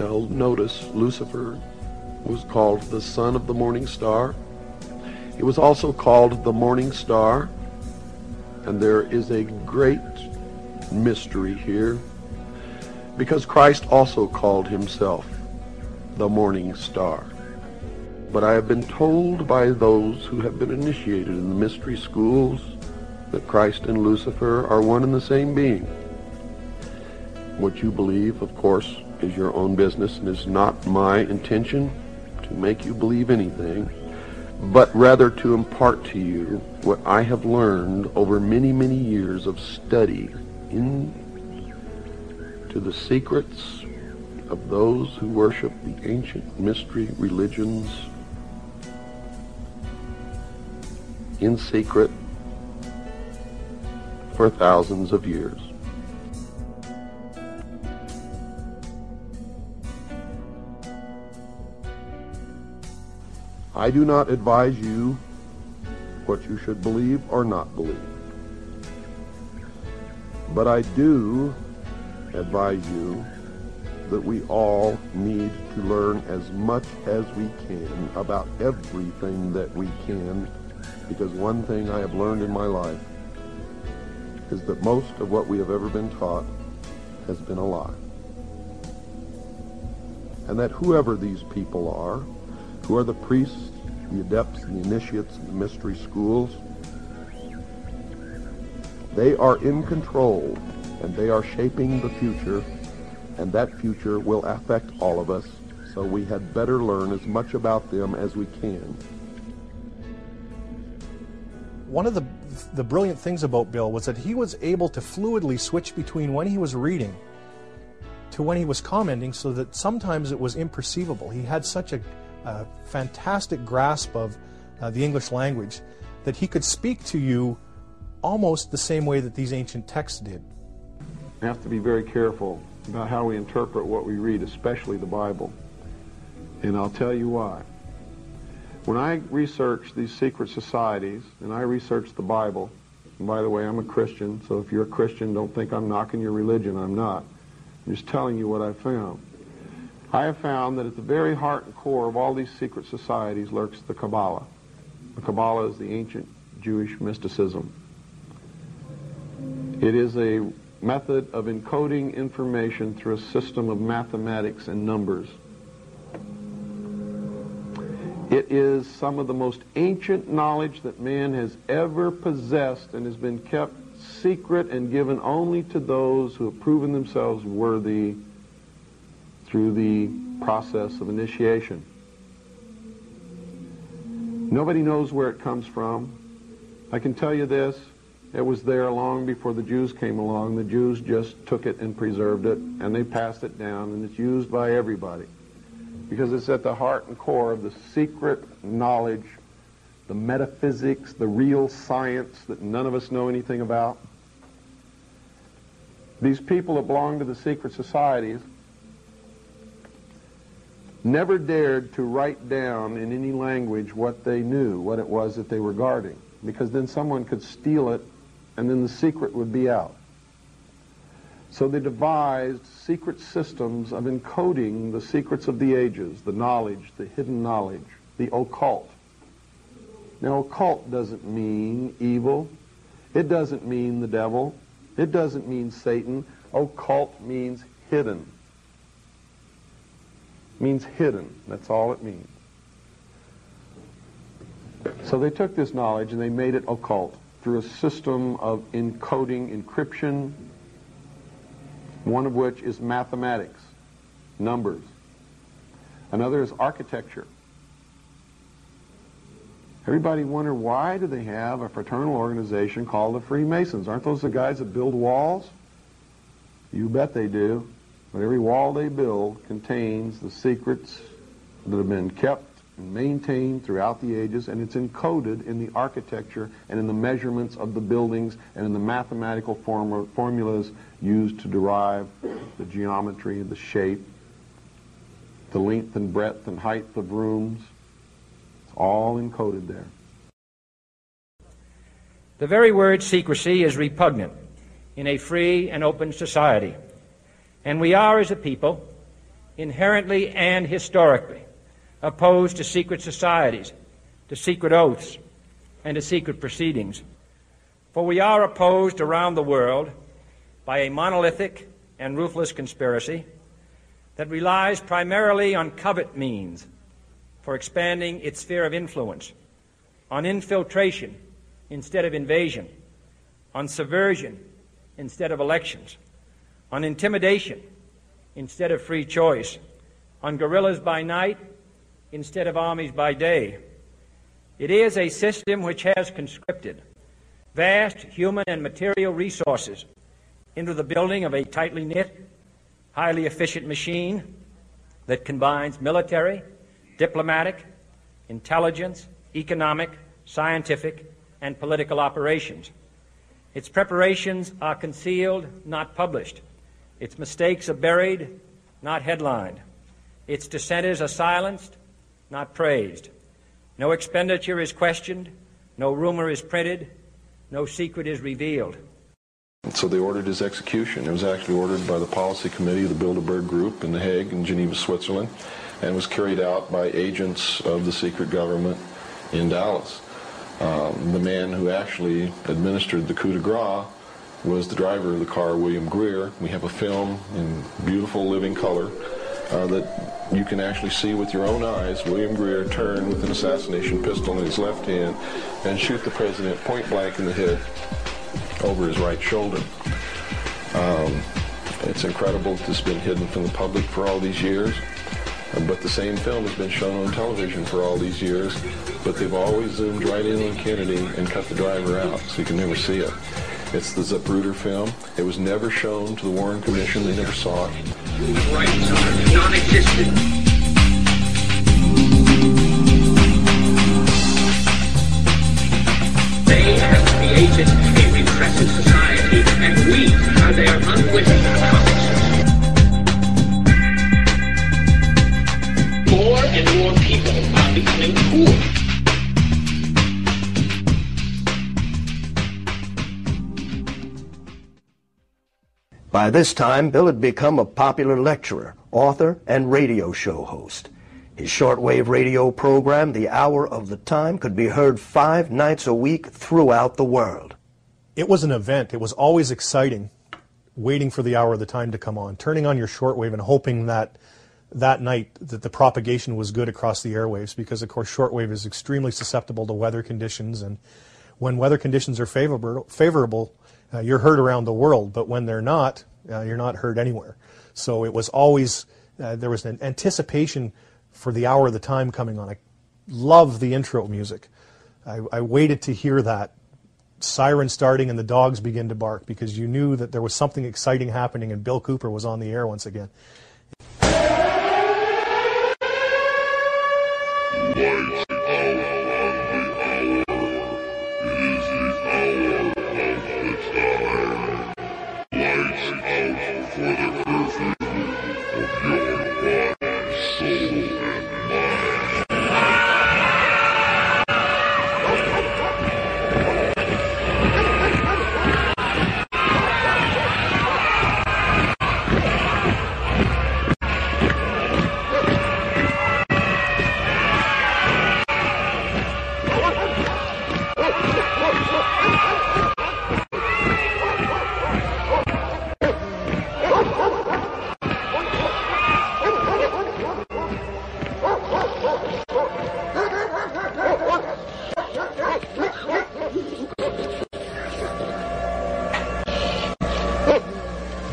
Now notice, Lucifer was called the son of the morning star. He was also called the morning star, and there is a great mystery here, because Christ also called himself the morning star. But I have been told by those who have been initiated in the mystery schools that Christ and Lucifer are one and the same being. What you believe, of course, is your own business, and is not my intention to make you believe anything, but rather to impart to you what I have learned over many, many years of study into the secrets of those who worship the ancient mystery religions in secret for thousands of years. I do not advise you what you should believe or not believe. But I do advise you that we all need to learn as much as we can about everything that we can, because one thing I have learned in my life is that most of what we have ever been taught has been a lie. And that whoever these people are, who are the priests, the adepts, the initiates, the mystery schools, they are in control, and they are shaping the future, and that future will affect all of us, so we had better learn as much about them as we can. One of the brilliant things about Bill was that he was able to fluidly switch between when he was reading to when he was commenting, so that sometimes it was imperceivable. He had such a fantastic grasp of the English language that he could speak to you almost the same way that these ancient texts did. We have to be very careful about how we interpret what we read, especially the Bible. And I'll tell you why. When I research these secret societies, and I research the Bible, and by the way, I'm a Christian, so if you're a Christian, don't think I'm knocking your religion. I'm not. I'm just telling you what I found. I have found that at the very heart and core of all these secret societies lurks the Kabbalah. The Kabbalah is the ancient Jewish mysticism. It is a method of encoding information through a system of mathematics and numbers. It is some of the most ancient knowledge that man has ever possessed, and has been kept secret and given only to those who have proven themselves worthy through the process of initiation. Nobody knows where it comes from. I can tell you this, it was there long before the Jews came along. The Jews just took it and preserved it, and they passed it down, and it's used by everybody, because it's at the heart and core of the secret knowledge, the metaphysics, the real science that none of us know anything about. These people that belong to the secret societies never dared to write down in any language what they knew, what it was that they were guarding, because then someone could steal it, and then the secret would be out. So they devised secret systems of encoding the secrets of the ages, the knowledge, the hidden knowledge, the occult. Now, occult doesn't mean evil. It doesn't mean the devil. It doesn't mean Satan. Occult means hidden. Means hidden. That's all it means. So they took this knowledge and they made it occult through a system of encoding, encryption, one of which is mathematics, numbers. Another is architecture. Everybody wonder, why do they have a fraternal organization called the Freemasons? Aren't those the guys that build walls? You bet they do. But every wall they build contains the secrets that have been kept and maintained throughout the ages, and it's encoded in the architecture and in the measurements of the buildings and in the mathematical formulas used to derive the geometry, the shape, the length and breadth and height of rooms. It's all encoded there. The very word secrecy is repugnant in a free and open society. And we are, as a people, inherently and historically opposed to secret societies, to secret oaths, and to secret proceedings. For we are opposed around the world by a monolithic and ruthless conspiracy that relies primarily on covert means for expanding its sphere of influence, on infiltration instead of invasion, on subversion instead of elections, on intimidation instead of free choice, on guerrillas by night instead of armies by day. It is a system which has conscripted vast human and material resources into the building of a tightly knit, highly efficient machine that combines military, diplomatic, intelligence, economic, scientific, and political operations. Its preparations are concealed, not published. Its mistakes are buried, not headlined. Its dissenters are silenced, not praised. No expenditure is questioned, no rumor is printed, no secret is revealed. So they ordered his execution. It was actually ordered by the policy committee of the Bilderberg Group in The Hague in Geneva, Switzerland, and was carried out by agents of the secret government in Dallas. The man who actually administered the coup de grace was the driver of the car, William Greer. We have a film in beautiful living color that you can actually see with your own eyes William Greer turn with an assassination pistol in his left hand and shoot the president point blank in the head over his right shoulder. It's incredible that this has been hidden from the public for all these years, but the same film has been shown on television for all these years, but they've always zoomed right in on Kennedy and cut the driver out, so you can never see it. It's the Zapruder film. It was never shown to the Warren Commission. They never saw it. Rights are non-existent. They have created a repressive society, and we are their unwitting accomplices. More and more people are becoming poor. By this time, Bill had become a popular lecturer, author, and radio show host. His shortwave radio program, The Hour of the Time, could be heard 5 nights a week throughout the world. It was an event. It was always exciting, waiting for the hour of the time to come on, turning on your shortwave and hoping that that night that the propagation was good across the airwaves, because, of course, shortwave is extremely susceptible to weather conditions, and when weather conditions are favorable, you're heard around the world, but when they're not, you're not heard anywhere. So it was always, there was an anticipation for the hour of the time coming on. I love the intro music. I waited to hear that siren starting and the dogs begin to bark, because you knew that there was something exciting happening and Bill Cooper was on the air once again.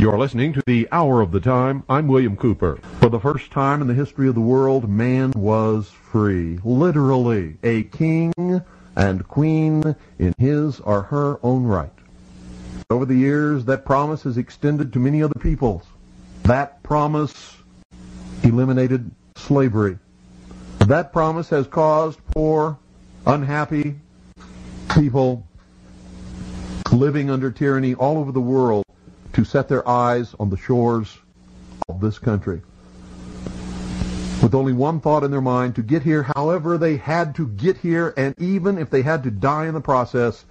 You're listening to The Hour of the Time. I'm William Cooper. For the first time in the history of the world, man was free. Literally, a king and queen in his or her own right. Over the years, that promise has extended to many other peoples. That promise eliminated slavery. That promise has caused poor, unhappy people living under tyranny all over the world to set their eyes on the shores of this country, with only one thought in their mind: to get here however they had to get here, and even if they had to die in the process,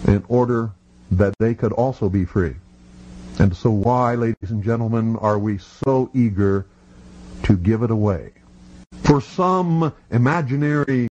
in order that they could also be free. And so why, ladies and gentlemen, are we so eager to give it away. For some imaginary